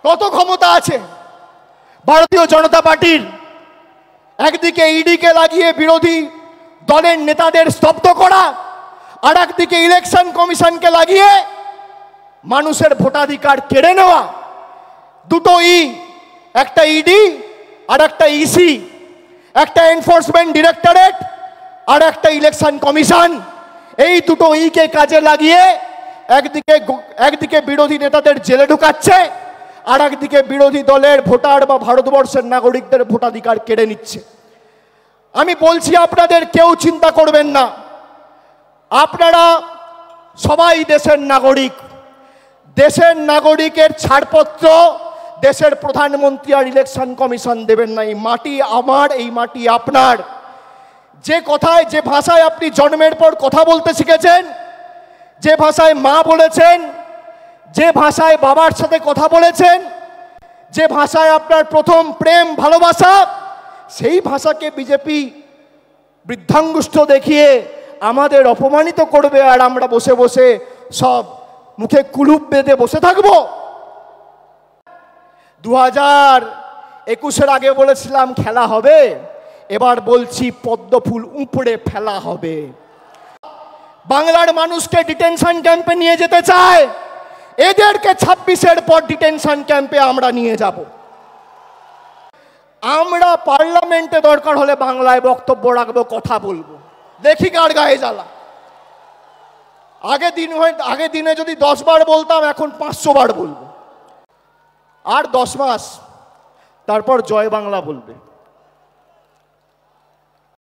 কত ক্ষমতা আছে ভারতীয় জনতা পার্টির। একদিকে ইডিকে লাগিয়ে বিরোধী দলের নেতাদের স্তব্ধ করা, আর একদিকে ইলেকশন কমিশনকে লাগিয়ে মানুষের ভোটাধিকার কেড়ে নেওয়া। দুটো ই, একটা ইডি আর একটা ইসি, একটা এনফোর্সমেন্ট ডিরেক্টরেট আর একটা ইলেকশন কমিশন। এই দুটো ইকে কাজে লাগিয়ে একদিকে বিরোধী নেতাদের জেলে ঢুকাচ্ছে, আর একদিকে বিরোধী দলের ভোটার বা ভারতবর্ষের নাগরিকদের ভোটাধিকার কেড়ে নিচ্ছে। আমি বলছি আপনাদের কেউ চিন্তা করবেন না, আপনারা সবাই দেশের নাগরিক। দেশের নাগরিকের ছাড়পত্র দেশের প্রধানমন্ত্রী আর ইলেকশন কমিশন দেবেন না। এই মাটি আমার, এই মাটি আপনার। যে কথায়, যে ভাষায় আপনি জন্মের পর কথা বলতে শিখেছেন, যে ভাষায় মা বলেছেন, যে ভাষায় বাবার সাথে কথা বলেছেন, যে ভাষায় আপনার প্রথম প্রেম ভালোবাসা, সেই ভাষাকে বিজেপি বৃদ্ধাঙ্গুষ্ঠ দেখিয়ে আমাদের অপমানিত করবে, আর আমরা বসে বসে সব মুখে কুলুপ বেঁধে বসে থাকবো। 2021-এর আগে বলেছিলাম খেলা হবে, এবার বলছি পদ্মফুল উপড়ে ফেলা হবে। বাংলার মানুষকে ডিটেনশন ক্যাম্পে নিয়ে যেতে চায়, এদেরকে 26-এর পর ডিটেনশন ক্যাম্পে আমরা নিয়ে যাব। আমরা পার্লামেন্টে দরকার হলে বাংলায় বক্তব্য রাখবো, কথা বলবো, দেখি কার গায়ে জ্বালা। আগে দিনে যদি 10 বার বলতাম, এখন 500 বার বলবো। আর 10 মাস তারপর জয় বাংলা বলবে।